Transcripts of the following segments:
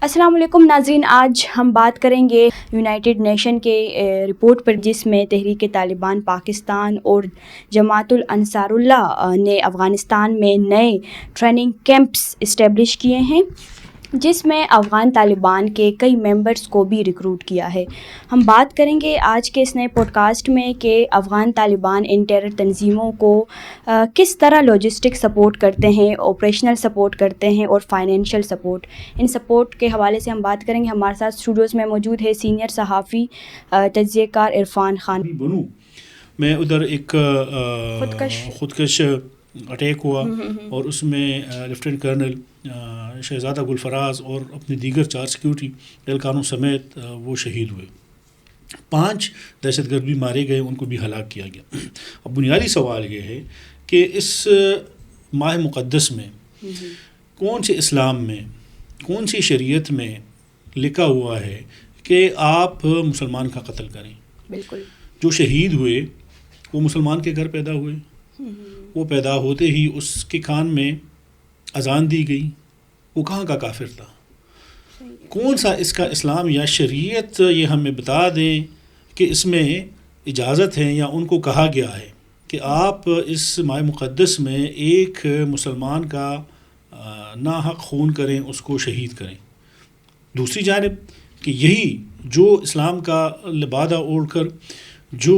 السلام علیکم ناظرین، آج ہم بات کریں گے یونائٹڈ نیشن کے رپورٹ پر، جس میں تحریک طالبان پاکستان اور جماعت الانصار اللہ نے افغانستان میں نئے ٹریننگ کیمپس اسٹیبلش کیے ہیں، جس میں افغان طالبان کے کئی ممبرز کو بھی ریکروٹ کیا ہے۔ ہم بات کریں گے آج کے اس نئے پوڈ کاسٹ میں کہ افغان طالبان ان ٹیرر تنظیموں کو کس طرح لاجسٹک سپورٹ کرتے ہیں، آپریشنل سپورٹ کرتے ہیں اور فائنینشیل سپورٹ۔ ان سپورٹ کے حوالے سے ہم بات کریں گے۔ ہمارے ساتھ اسٹوڈیوز میں موجود ہے سینئر صحافی تجزیہ کار عرفان خان۔ میں ادھر ایک خودکش اٹیک ہوا اور اس میں لیفٹیننٹ کرنل شہزادہ گل فراز اور اپنے دیگر 4 سیکیورٹی اہلکاروں سمیت وہ شہید ہوئے۔ 5 دہشت گرد بھی مارے گئے، ان کو بھی ہلاک کیا گیا۔ اب بنیادی سوال یہ ہے کہ اس ماہ مقدس میں کون سے اسلام میں، کون سی شریعت میں لکھا ہوا ہے کہ آپ مسلمان کا قتل کریں؟ بالکل۔ جو شہید ہوئے وہ مسلمان کے گھر پیدا ہوئے، وہ پیدا ہوتے ہی اس کے کان میں اذان دی گئی، وہ کہاں کا کافر تھا؟ کون سا اس کا اسلام یا شریعت یہ ہمیں بتا دیں کہ اس میں اجازت ہے یا ان کو کہا گیا ہے کہ آپ اس ماہ مقدس میں ایک مسلمان کا ناحق خون کریں، اس کو شہید کریں۔ دوسری جانب کہ یہی جو اسلام کا لبادہ اوڑھ کر جو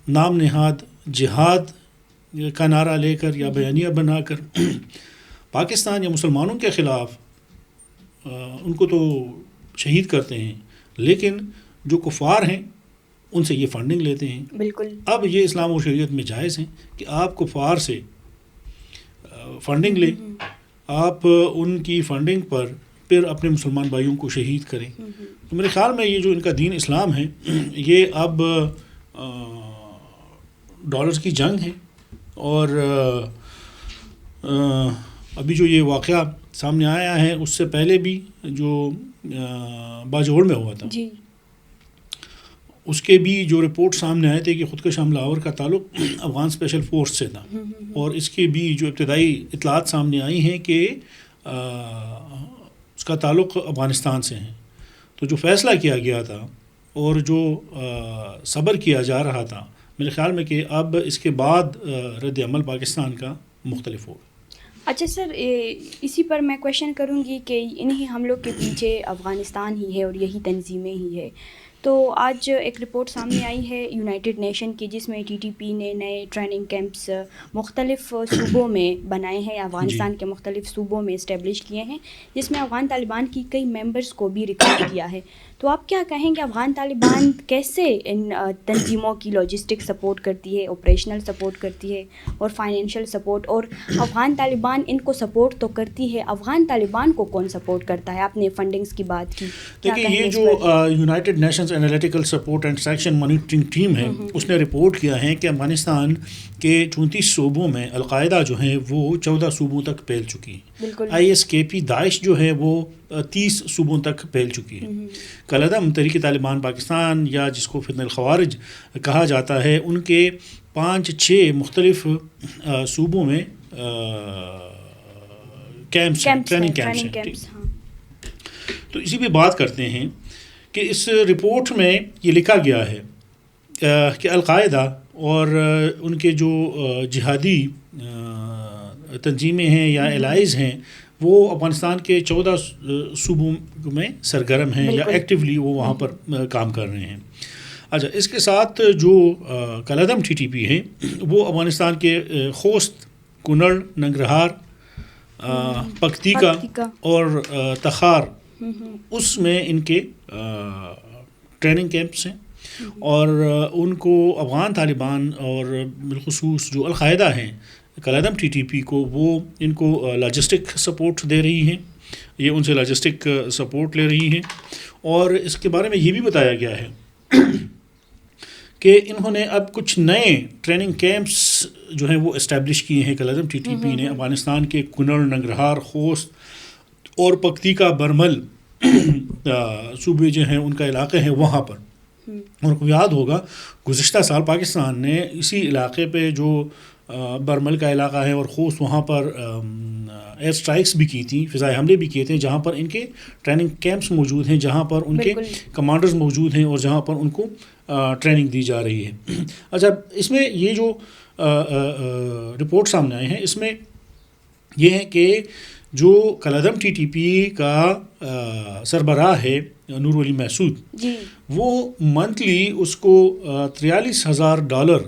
نام نہاد جہاد کا نعرہ لے کر یا بیانیہ بنا کر پاکستان یا مسلمانوں کے خلاف ان کو تو شہید کرتے ہیں، لیکن جو کفار ہیں ان سے یہ فنڈنگ لیتے ہیں۔ بالکل۔ اب یہ اسلام و شریعت میں جائز ہیں کہ آپ کفار سے فنڈنگ لیں، آپ ان کی فنڈنگ پر پھر اپنے مسلمان بھائیوں کو شہید کریں۔ تو میرے خیال میں یہ جو ان کا دین اسلام ہے، یہ اب ڈالرز کی جنگ ہے، اور ابھی جو یہ واقعہ سامنے آیا ہے اس سے پہلے بھی جو باجوڑ میں ہوا تھا، جی، اس کے بھی جو رپورٹ سامنے آئے تھے کہ خودکش حملہ آور کا تعلق افغان اسپیشل فورس سے تھا، اور اس کے بھی جو ابتدائی اطلاعات سامنے آئی ہیں کہ اس کا تعلق افغانستان سے ہے۔ تو جو فیصلہ کیا گیا تھا اور جو صبر کیا جا رہا تھا، میرے خیال میں کہ اب اس کے بعد رد عمل پاکستان کا مختلف ہوگا۔ اچھا سر، اسی پر میں کویشچن کروں گی کہ انہی حملوں کے پیچھے افغانستان ہی ہے اور یہی تنظیمیں ہی ہے۔ تو آج ایک رپورٹ سامنے آئی ہے یونائٹڈ نیشن کی، جس میں TTP نے نئے ٹریننگ کیمپس مختلف صوبوں میں بنائے ہیں، افغانستان کے مختلف صوبوں میں اسٹیبلش کیے ہیں، جس میں افغان طالبان کی کئی ممبرز کو بھی ریکروٹ کیا ہے۔ تو آپ کیا کہیں گے، افغان طالبان کیسے ان تنظیموں کی لاجسٹک سپورٹ کرتی ہے، آپریشنل سپورٹ کرتی ہے اور فائنینشیل سپورٹ، اور افغان طالبان ان کو سپورٹ تو کرتی ہے، افغان طالبان کو کون سپورٹ کرتا ہے؟ آپ نے فنڈنگز کی بات کی، دیکھیے یہ جو United nations analytical support and section monitoring team ہے، اس نے رپورٹ کیا ہے کہ افغانستان کے 34 صوبوں میں القاعدہ جو ہیں وہ 14 صوبوں تک پھیل چکی ہے۔ ISKP داعش جو ہے وہ 30 صوبوں تک پھیل چکی ہے۔ کالعدم تحریک طالبان پاکستان یا جس کو فتنہ الخوارج کہا جاتا ہے، ان کے 5-6 مختلف صوبوں میں ٹریننگ کیمپس ہیں۔ تو اسی پہ بات کرتے ہیں کہ اس رپورٹ میں یہ لکھا گیا ہے کہ القاعدہ اور ان کے جو جہادی تنظیمیں ہیں یا الائز ہیں، وہ افغانستان کے 14 صوبوں میں سرگرم ہیں یا ایکٹیولی وہ وہاں پر کام کر رہے ہیں۔ اچھا، اس کے ساتھ جو کالعدم TTP ہیں وہ افغانستان کے خوست، کنڑ، ننگرہار، پکتیکا اور تخار، اس میں ان کے ٹریننگ کیمپس ہیں، اور ان کو افغان طالبان اور بالخصوص جو القاعدہ ہیں کالعدم TTP کو، وہ ان کو لاجسٹک سپورٹ دے رہی ہیں، یہ ان سے لاجسٹک سپورٹ لے رہی ہیں۔ اور اس کے بارے میں یہ بھی بتایا گیا ہے کہ انہوں نے اب کچھ نئے ٹریننگ کیمپس جو ہیں وہ اسٹیبلش کیے ہیں کالعدم TTP نے افغانستان کے کنڑ، ننگرہار، خوست اور پکتیکا برمل صوبے جو ہیں ان کا علاقے ہیں وہاں پر۔ اور کو یاد ہوگا گزشتہ سال پاکستان نے اسی علاقے پہ جو برمل کا علاقہ ہے اور خوست وہاں پر ایئر اسٹرائکس بھی کی تھیں, فضائی حملے بھی کیے تھے, جہاں پر ان کے ٹریننگ کیمپس موجود ہیں, جہاں پر ان کے کمانڈرز موجود ہیں اور جہاں پر ان کو ٹریننگ دی جا رہی ہے. اچھا, اس میں یہ جو رپورٹ سامنے آئے ہیں اس میں یہ ہے کہ جو کالعدم ٹی ٹی پی کا سربراہ ہے نور ولی محسود جی, وہ منتھلی اس کو $43,000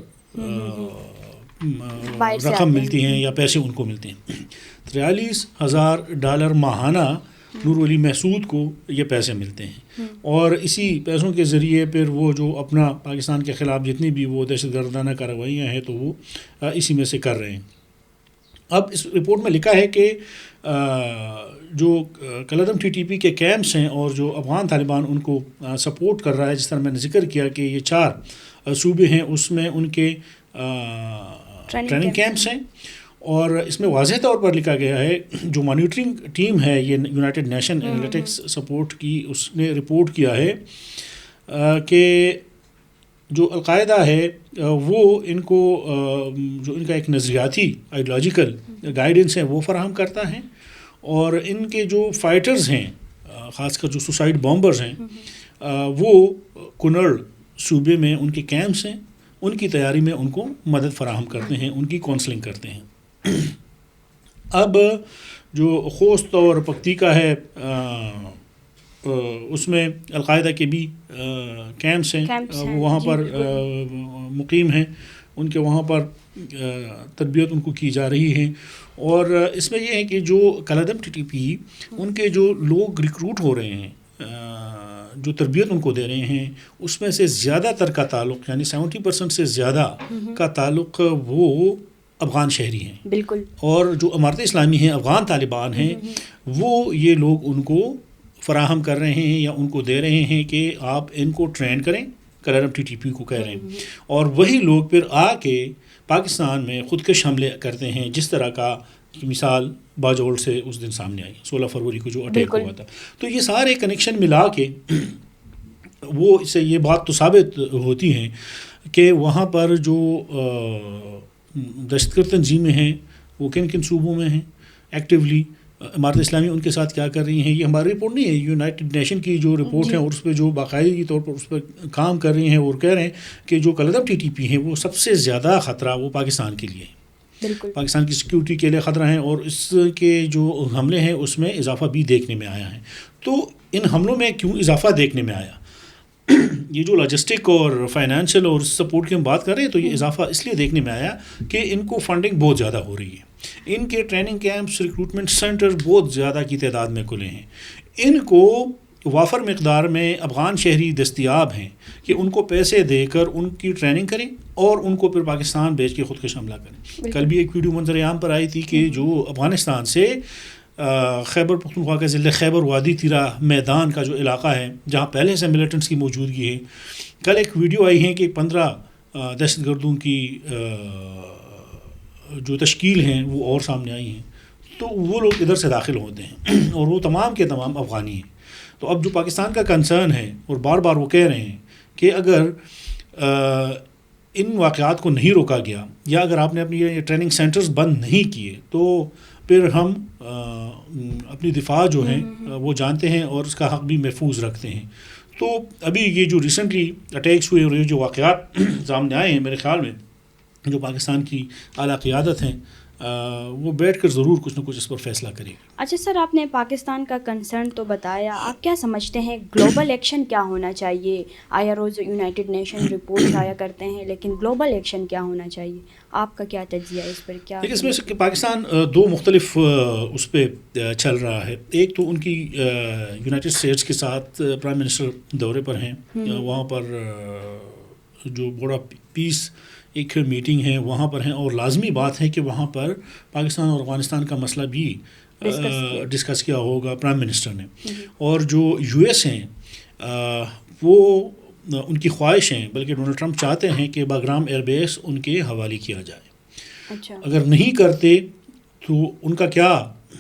رقم ملتی ہیں یا پیسے ان کو ملتے ہیں. $43,000 ماہانہ نور ولی محسود کو یہ پیسے ملتے ہیں, اور اسی پیسوں کے ذریعے پھر وہ جو اپنا پاکستان کے خلاف جتنی بھی وہ دہشت گردانہ کارروائیاں ہیں تو وہ اسی میں سے کر رہے ہیں. اب اس رپورٹ میں لکھا ہے کہ جو کالعدم ٹی ٹی پی کے کیمپس ہیں اور جو افغان طالبان ان کو سپورٹ کر رہا ہے, جس طرح میں نے ذکر کیا کہ یہ 4 صوبے ہیں, اس میں ان کے ٹریننگ کیمپس ہیں, اور اس میں واضح طور پر لکھا گیا ہے, جو مانیٹرنگ ٹیم ہے یہ یونائٹڈ نیشن انالیٹکس سپورٹ کی, اس نے رپورٹ کیا ہے کہ جو القاعدہ ہے وہ ان کو جو ان کا ایک نظریاتی آئیڈیالوجیکل گائیڈنس ہے وہ فراہم کرتا ہے, اور ان کے جو فائٹرز ہیں خاص کر جو سوسائڈ بامبرز ہیں وہ کنڑ صوبے میں ان کے کیمپس ہیں, ان کی تیاری میں ان کو مدد فراہم کرتے ہیں, ان کی کونسلنگ کرتے ہیں. اب جو خوست اور پکتیکا ہے اس میں القاعدہ کے بھی کیمپس ہیں, وہاں پر مقیم ہیں, ان کے وہاں پر تربیت ان کو کی جا رہی ہے. اور اس میں یہ ہے کہ جو کالعدم ٹی ٹی پی ان کے جو لوگ ریکروٹ ہو رہے ہیں, جو تربیت ان کو دے رہے ہیں, اس میں سے زیادہ تر کا تعلق یعنی 70% سے زیادہ کا تعلق وہ افغان شہری ہیں. بالکل. اور جو امارت اسلامی ہیں, افغان طالبان ہیں, وہ یہ لوگ ان کو فراہم کر رہے ہیں یا ان کو دے رہے ہیں کہ آپ ان کو ٹرین کریں, کالعدم ٹی ٹی پی کو کہہ رہے ہیں, اور وہی لوگ پھر آ کے پاکستان میں خودکش حملے کرتے ہیں, جس طرح کا مثال باجوڑ سے اس دن سامنے آئی 16 فروری کو جو اٹیک ہوا تھا. تو یہ سارے کنیکشن ملا کے وہ اس سے یہ بات تو ثابت ہوتی ہیں کہ وہاں پر جو دہشت گرد تنظیمیں ہیں وہ کن کن صوبوں میں ہیں ایکٹیولی, امارت اسلامی ان کے ساتھ کیا کر رہی ہیں. یہ ہماری رپورٹ نہیں ہے, یونائٹڈ نیشن کی جو رپورٹ ہے اور اس پہ جو باقاعدگی طور پر اس پہ کام کر رہی ہیں اور کہہ رہے ہیں کہ جو کالعدم ٹی ٹی پی ہیں وہ سب سے زیادہ خطرہ وہ پاکستان کے لیے ہے, پاکستان کی سیکیورٹی کے لیے خطرہ ہیں, اور اس کے جو حملے ہیں اس میں اضافہ بھی دیکھنے میں آیا ہے. تو ان حملوں میں کیوں اضافہ دیکھنے میں آیا, یہ جو لاجسٹک اور فائنینشیل اور سپورٹ کی ہم بات کر رہے ہیں تو یہ اضافہ اس لیے دیکھنے میں آیا کہ ان کو فنڈنگ بہت زیادہ ہو رہی ہے, ان کے ٹریننگ کیمپس ریکروٹمنٹ سینٹر بہت زیادہ کی تعداد میں کھلے ہیں, ان کو وافر مقدار میں افغان شہری دستیاب ہیں کہ ان کو پیسے دے کر ان کی ٹریننگ کریں اور ان کو پھر پاکستان بھیج کے خودکش حملہ کریں. کل بھی ایک ویڈیو منظر عام پر آئی تھی کہ جو افغانستان سے خیبر پختونخوا کے ضلع خیبر وادی تیرا میدان کا جو علاقہ ہے جہاں پہلے سے ملیٹنٹس کی موجودگی ہے, کل ایک ویڈیو آئی ہے کہ 15 دہشت گردوں کی جو تشکیل ہیں وہ اور سامنے آئی ہیں, تو وہ لوگ ادھر سے داخل ہوتے ہیں اور وہ تمام کے تمام افغانی ہیں. تو اب جو پاکستان کا کنسرن ہے اور بار بار وہ کہہ رہے ہیں کہ اگر ان واقعات کو نہیں روکا گیا یا اگر آپ نے اپنی یہ ٹریننگ سینٹرز بند نہیں کیے تو پھر ہم اپنی دفاع جو ہیں وہ جانتے ہیں اور اس کا حق بھی محفوظ رکھتے ہیں. تو ابھی یہ جو ریسنٹلی اٹیکس ہوئے اور یہ جو واقعات سامنے آئے ہیں, میرے خیال میں جو پاکستان کی اعلیٰ قیادت ہیں وہ بیٹھ کر ضرور کچھ نہ کچھ اس پر فیصلہ کرے گی. اچھا سر, آپ نے پاکستان کا کنسرن تو بتایا, آپ کیا سمجھتے ہیں گلوبل ایکشن کیا ہونا چاہیے؟ آیا روز یونائٹڈ نیشن رپورٹ آیا کرتے ہیں, لیکن گلوبل ایکشن کیا ہونا چاہیے, آپ کا کیا تجزیہ ہے اس پر؟ کیا اس میں پاکستان دو مختلف اس پہ چل رہا ہے. ایک تو ان کی یونائٹڈ اسٹیٹس کے ساتھ پرائم منسٹر دورے پر ہیں, وہاں پر جو بڑا پیس ایک میٹنگ ہے وہاں پر ہیں, اور لازمی بات ہے کہ وہاں پر پاکستان اور افغانستان کا مسئلہ بھی ڈسکس کیا ہوگا پرائم منسٹر نے. اور جو یو ایس ہیں وہ ان کی خواہش ہیں, بلکہ ڈونلڈ ٹرمپ چاہتے ہیں کہ باگرام ایئر بیس ان کے حوالے کیا جائے. اچھا. اگر نہیں کرتے تو ان کا کیا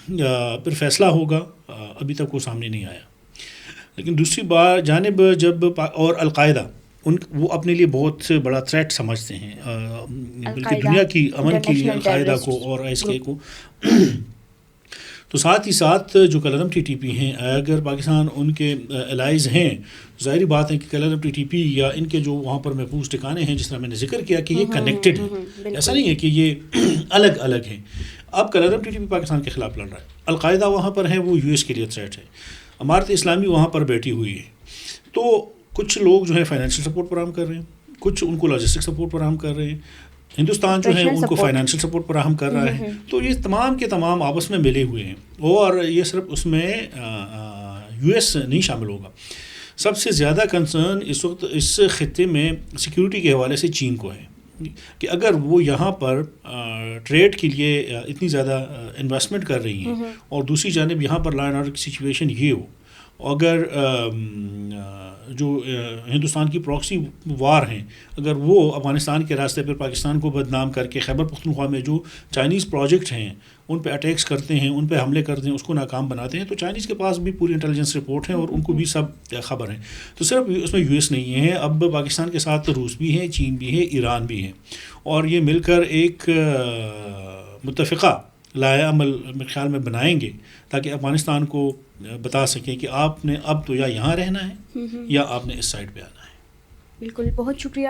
پھر فیصلہ ہوگا ابھی تک وہ سامنے نہیں آیا. لیکن دوسری جانب جب اور القاعدہ وہ اپنے لیے بہت بڑا تھریٹ سمجھتے ہیں بلکہ دنیا کی امن کی القاعدہ کو اور آئی ایس کے کو. تو ساتھ ہی ساتھ جو کلرم ٹی ٹی پی ہیں اگر پاکستان ان کے الائز ہیں ظاہری بات ہے کہ کلرم ٹی ٹی پی یا ان کے جو وہاں پر محفوظ ٹھکانے ہیں جس طرح میں نے ذکر کیا کہ یہ کنیکٹڈ ہیں, ایسا نہیں ہے کہ یہ الگ الگ ہیں. اب کلرم ٹی ٹی پی پاکستان کے خلاف لڑ رہا ہے, القاعدہ وہاں پر ہے, وہ یو ایس کے لیے تھریٹ ہے, امارت اسلامی وہاں پر بیٹھی ہوئی ہے. تو کچھ لوگ جو ہے فائنینشیل سپورٹ فراہم کر رہے ہیں, کچھ ان کو لاجسٹک سپورٹ فراہم کر رہے ہیں, ہندوستان جو ہے ان کو فائنینشیل سپورٹ فراہم کر رہا ہے. تو یہ تمام کے تمام آپس میں ملے ہوئے ہیں, اور یہ صرف اس میں یو ایس نہیں شامل ہوگا. سب سے زیادہ کنسرن اس وقت اس خطے میں سیکیورٹی کے حوالے سے چین کو ہے کہ اگر وہ یہاں پر ٹریڈ کے لیے اتنی زیادہ انویسٹمنٹ کر رہی ہیں اور دوسری جانب یہاں پر لا اینڈ آرڈر کی سچویشن یہ ہو, اگر جو ہندوستان کی پراکسی وار ہیں اگر وہ افغانستان کے راستے پر پاکستان کو بدنام کر کے خیبر پختونخوا میں جو چائنیز پروجیکٹ ہیں ان پہ اٹیکس کرتے ہیں, ان پہ حملے کرتے ہیں, اس کو ناکام بناتے ہیں, تو چائنیز کے پاس بھی پوری انٹیلیجنس رپورٹ ہیں اور ان کو بھی سب خبر ہیں. تو صرف اس میں یو ایس نہیں ہے, اب پاکستان کے ساتھ روس بھی ہے, چین بھی ہے, ایران بھی ہے, اور یہ مل کر ایک متفقہ لائحہ عمل میرے خیال میں بنائیں گے تاکہ افغانستان کو بتا سکیں کہ آپ نے اب تو یا یہاں رہنا ہے یا آپ نے اس سائڈ پہ آنا ہے. بالکل, بہت شکریہ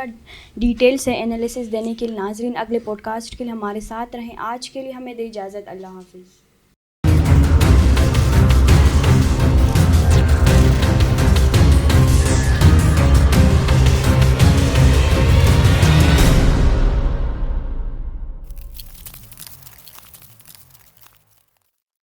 ڈیٹیل سے انالیسس دینے کے لیے. ناظرین, اگلے پوڈ کاسٹ کے لیے ہمارے ساتھ رہیں. آج کے لیے ہمیں دے اجازت, اللہ حافظ.